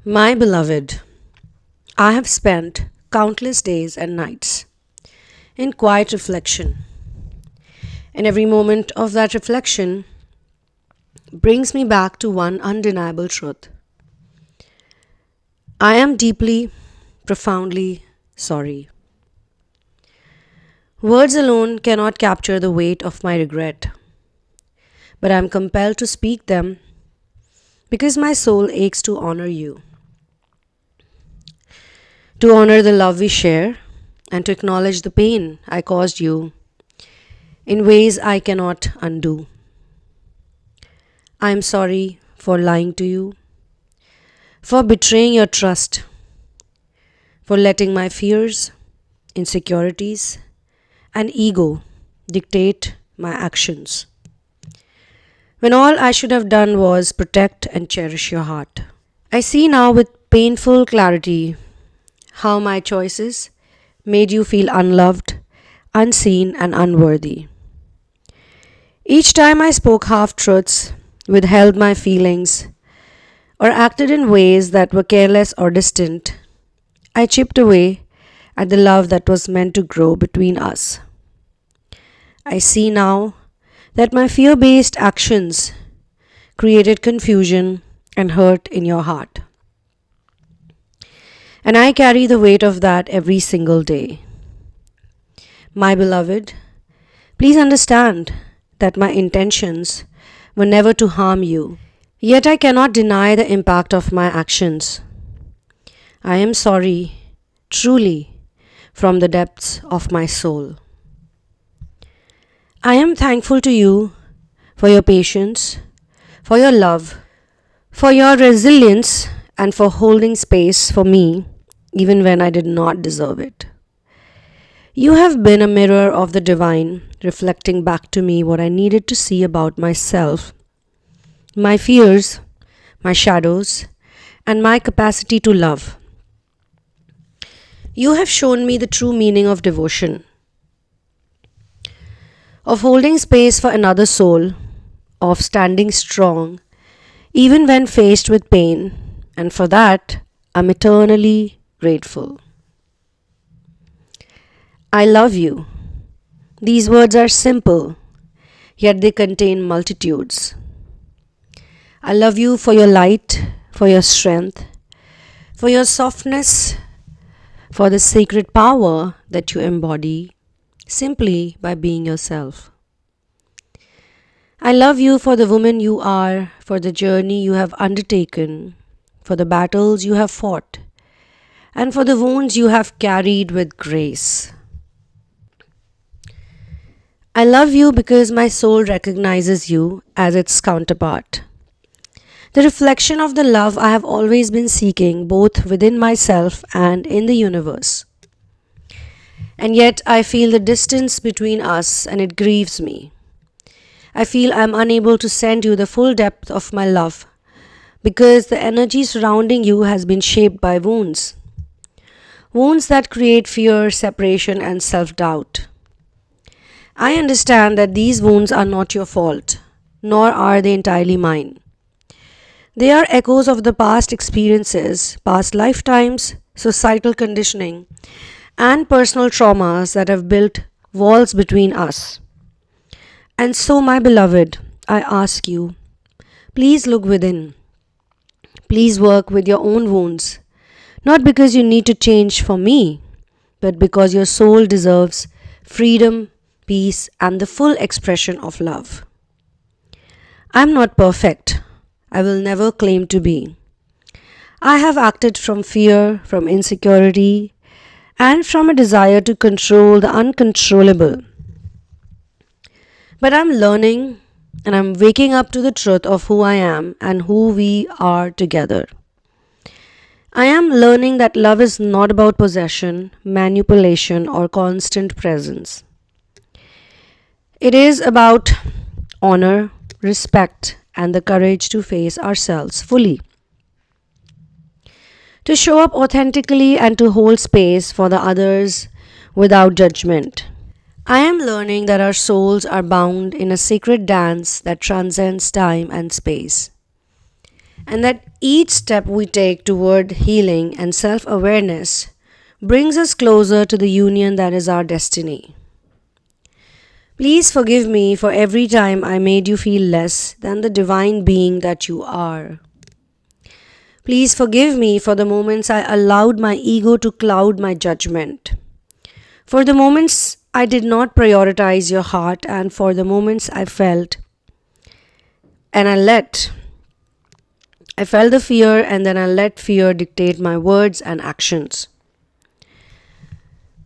My beloved, I have spent countless days and nights in quiet reflection, and every moment of that reflection brings me back to one undeniable truth. I am deeply, profoundly sorry. Words alone cannot capture the weight of my regret, but I am compelled to speak them because my soul aches to honor you, to honor the love we share, and to acknowledge the pain I caused you in ways I cannot undo. I am sorry for lying to you, for betraying your trust, for letting my fears, insecurities, and ego dictate my actions, when all I should have done was protect and cherish your heart. I see now with painful clarity how my choices made you feel unloved, unseen, and unworthy. Each time I spoke half truths, withheld my feelings, or acted in ways that were careless or distant, I chipped away at the love that was meant to grow between us. I see now that my fear based actions created confusion and hurt in your heart. And I carry the weight of that every single day. My beloved, please understand that my intentions were never to harm you. Yet I cannot deny the impact of my actions. I am sorry, truly, from the depths of my soul. I am thankful to you for your patience, for your love, for your resilience, and for holding space for me even when I did not deserve it. You have been a mirror of the divine, reflecting back to me what I needed to see about myself, my fears, my shadows, and my capacity to love. You have shown me the true meaning of devotion, of holding space for another soul, of standing strong even when faced with pain, and for that I'm eternally grateful. I love you. These words are simple, yet they contain multitudes. I love you for your light, for your strength, for your softness, for the sacred power that you embody simply by being yourself. I love you for the woman you are, for the journey you have undertaken, for the battles you have fought, and for the wounds you have carried with grace. I love you because my soul recognizes you as its counterpart, the reflection of the love I have always been seeking both within myself and in the universe. And yet I feel the distance between us and it grieves me. I feel I am unable to send you the full depth of my love because the energy surrounding you has been shaped by wounds. Wounds that create fear, separation, and self-doubt. I understand that these wounds are not your fault, nor are they entirely mine. They are echoes of the past experiences, past lifetimes, societal conditioning, and personal traumas that have built walls between us. And so, my beloved, I ask you, please look within. Please work with your own wounds, not because you need to change for me, but because your soul deserves freedom, peace, and the full expression of love. I'm not perfect. I will never claim to be. I have acted from fear, from insecurity, and from a desire to control the uncontrollable. But I'm learning and I'm waking up to the truth of who I am and who we are together. I am learning that love is not about possession, manipulation, or constant presence. It is about honor, respect, and the courage to face ourselves fully, to show up authentically and to hold space for the others without judgment. I am learning that our souls are bound in a sacred dance that transcends time and space. and that each step we take toward healing and self awareness brings us closer to the union that is our destiny. Please forgive me for every time I made you feel less than the divine being that you are. Please forgive me for the moments I allowed my ego to cloud my judgment, for the moments I did not prioritize your heart, and for the moments I felt and I felt the fear and then I let fear dictate my words and actions.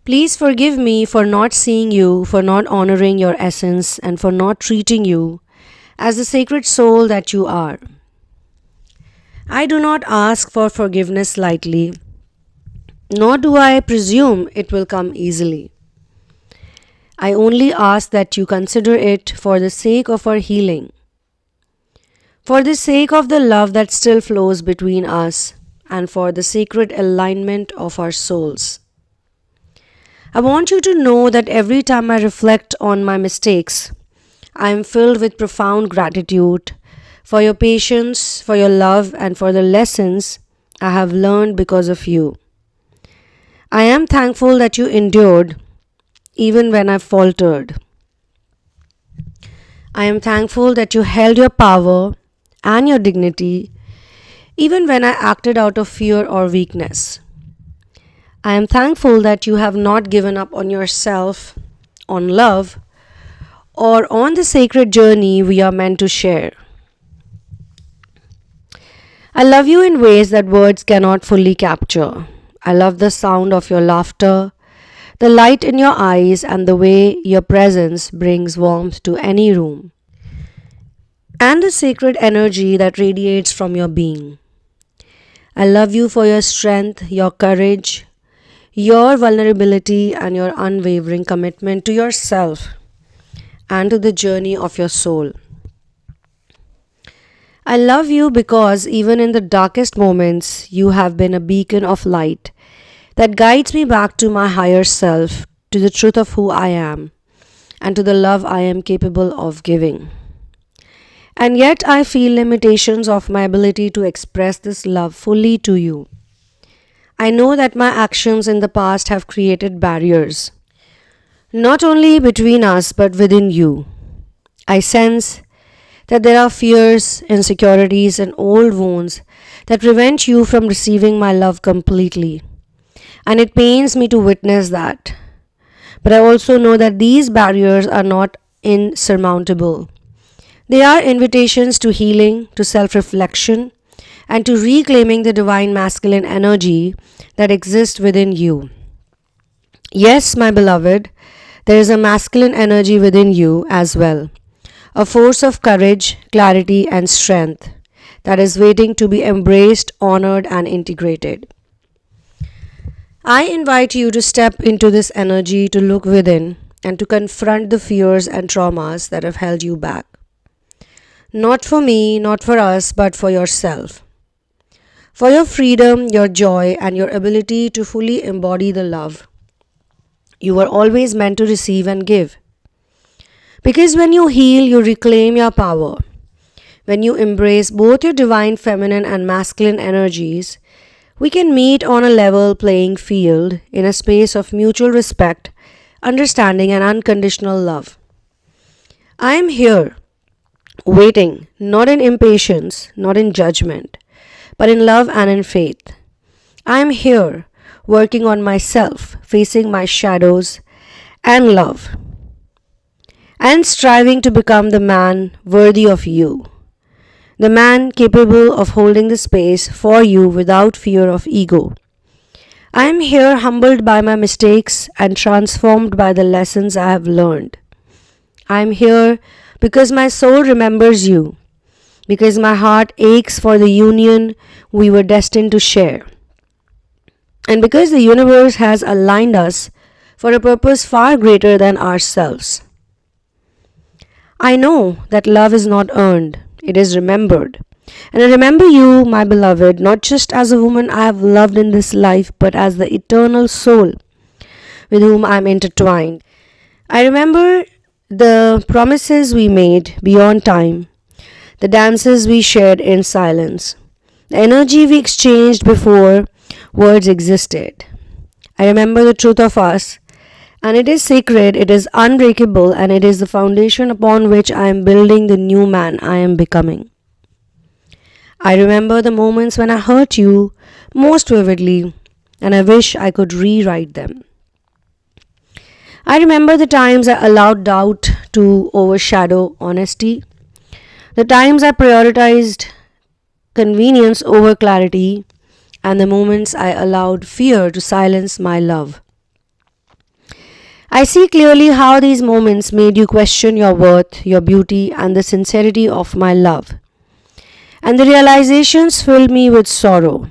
Please forgive me for not seeing you, for not honoring your essence, and for not treating you as the sacred soul that you are. I do not ask for forgiveness lightly, nor do I presume it will come easily. I only ask that you consider it for the sake of our healing, for the sake of the love that still flows between us, and for the sacred alignment of our souls. I want you to know that every time I reflect on my mistakes, I am filled with profound gratitude for your patience, for your love, and for the lessons I have learned because of you. I am thankful that you endured even when I faltered. I am thankful that you held your power and your dignity even when I acted out of fear or weakness. I am thankful that you have not given up on yourself, on love, or on the sacred journey we are meant to share. I love you in ways that words cannot fully capture. I love the sound of your laughter, the light in your eyes, and the way your presence brings warmth to any room, and the sacred energy that radiates from your being. I love you for your strength, your courage, your vulnerability, and your unwavering commitment to yourself and to the journey of your soul. I love you because even in the darkest moments, you have been a beacon of light that guides me back to my higher self, to the truth of who I am, and to the love I am capable of giving. And yet I feel limitations of my ability to express this love fully to you. I know that my actions in the past have created barriers, not only between us but within you. I sense that there are fears, insecurities, and old wounds that prevent you from receiving my love completely. And it pains me to witness that. But I also know that these barriers are not insurmountable. They are invitations to healing, to self-reflection, and to reclaiming the divine masculine energy that exists within you. Yes, my beloved, there is a masculine energy within you as well, a force of courage, clarity, and strength that is waiting to be embraced, honored, and integrated. I invite you to step into this energy, to look within, and to confront the fears and traumas that have held you back. Not for me, not for us, but for yourself. For your freedom, your joy, and your ability to fully embody the love you were always meant to receive and give. Because when you heal, you reclaim your power. When you embrace both your divine feminine and masculine energies, we can meet on a level playing field in a space of mutual respect, understanding, and unconditional love. I am here, waiting, not in impatience, not in judgment, but in love and in faith. I am here, working on myself, facing my shadows and love, and striving to become the man worthy of you, the man capable of holding the space for you without fear of ego. I am here humbled by my mistakes and transformed by the lessons I have learned. I am here because my soul remembers you, because my heart aches for the union we were destined to share, and because the universe has aligned us for a purpose far greater than ourselves. I know that love is not earned, it is remembered. And I remember you, my beloved, not just as a woman I have loved in this life, but as the eternal soul with whom I am intertwined. I remember the promises we made beyond time, the dances we shared in silence, the energy we exchanged before words existed. I remember the truth of us, and it is sacred, it is unbreakable, and it is the foundation upon which I am building the new man I am becoming. I remember the moments when I hurt you most vividly, and I wish I could rewrite them. I remember the times I allowed doubt to overshadow honesty, the times I prioritized convenience over clarity, and the moments I allowed fear to silence my love. I see clearly how these moments made you question your worth, your beauty, and the sincerity of my love. And the realizations filled me with sorrow.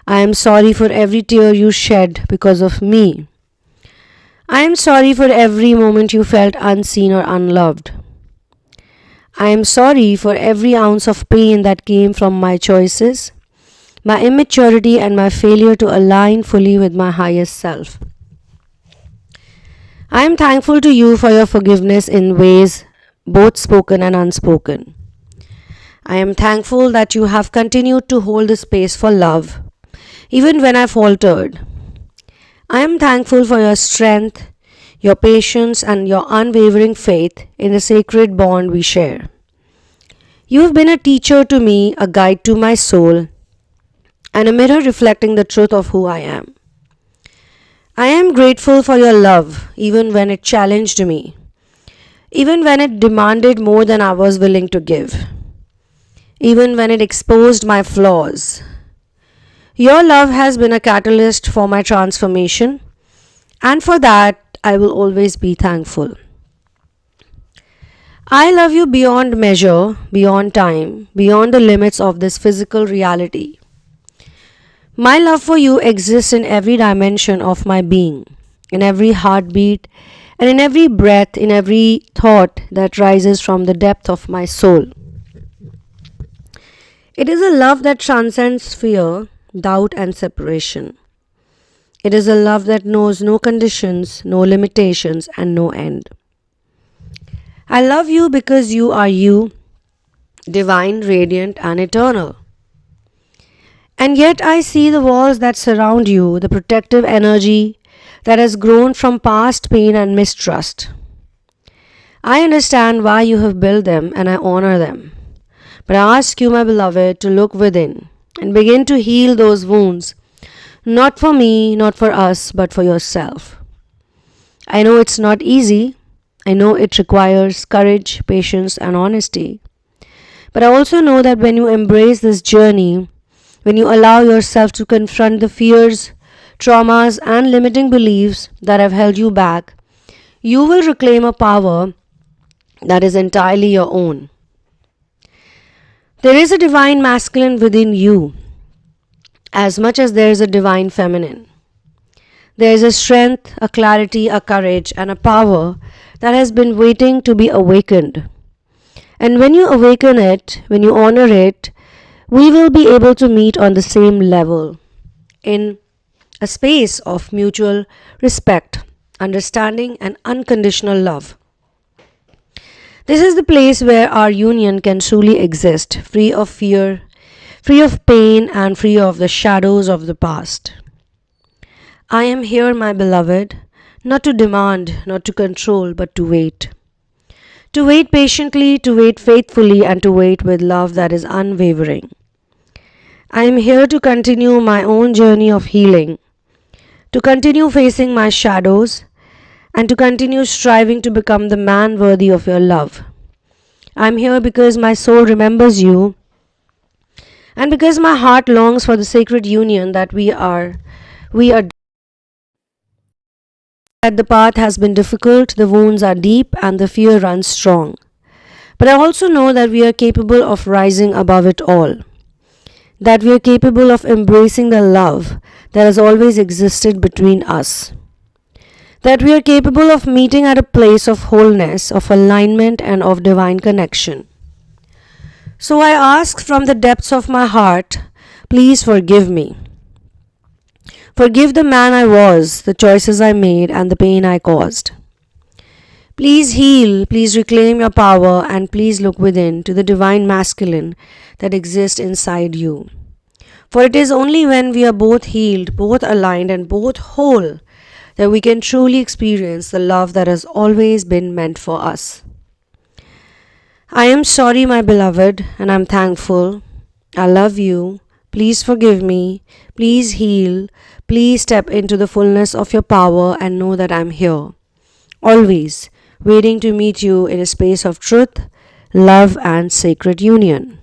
I am sorry for every tear you shed because of me. I am sorry for every moment you felt unseen or unloved. I am sorry for every ounce of pain that came from my choices, my immaturity, and my failure to align fully with my highest self. I am thankful to you for your forgiveness in ways both spoken and unspoken. I am thankful that you have continued to hold the space for love, even when I faltered. I am thankful for your strength, your patience, and your unwavering faith in the sacred bond we share. You have been a teacher to me, a guide to my soul, and a mirror reflecting the truth of who I am. I am grateful for your love, even when it challenged me, even when it demanded more than I was willing to give, even when it exposed my flaws. Your love has been a catalyst for my transformation, and for that I will always be thankful. I love you beyond measure, beyond time, beyond the limits of this physical reality. My love for you exists in every dimension of my being, in every heartbeat, and in every breath, in every thought that rises from the depth of my soul. It is a love that transcends fear, doubt, and separation. It is a love that knows no conditions, no limitations, and no end. I love you because you are you, divine, radiant, and eternal. And yet I see the walls that surround you, the protective energy that has grown from past pain and mistrust. I understand why you have built them, and I honor them. But I ask you, my beloved, to look within and begin to heal those wounds, not for me, not for us, but for yourself. I know it's not easy. I know it requires courage, patience, and honesty. But I also know that when you embrace this journey, when you allow yourself to confront the fears, traumas, and limiting beliefs that have held you back, you will reclaim a power that is entirely your own. There is a divine masculine within you, as much as there is a divine feminine. There is a strength, a clarity, a courage, and a power that has been waiting to be awakened. And when you awaken it, when you honor it, we will be able to meet on the same level in a space of mutual respect, understanding, and unconditional love. This is the place where our union can truly exist, free of fear, free of pain, and free of the shadows of the past. I am here, my beloved, not to demand, not to control, but to wait. To wait patiently, to wait faithfully, and to wait with love that is unwavering. I am here to continue my own journey of healing, to continue facing my shadows, and to continue striving to become the man worthy of your love. I am here because my soul remembers you, and because my heart longs for the sacred union that we are. That the path has been difficult, the wounds are deep, and the fear runs strong. But I also know that we are capable of rising above it all. That we are capable of embracing the love that has always existed between us. That we are capable of meeting at a place of wholeness, of alignment, and of divine connection. So I ask from the depths of my heart, please forgive me. Forgive the man I was, the choices I made, and the pain I caused. Please heal, please reclaim your power, and please look within to the divine masculine that exists inside you. For it is only when we are both healed, both aligned, and both whole that we can truly experience the love that has always been meant for us. I am sorry, my beloved, and I'm thankful. I love you. Please forgive me. Please heal. Please step into the fullness of your power and know that I'm here, always waiting to meet you in a space of truth, love, and sacred union.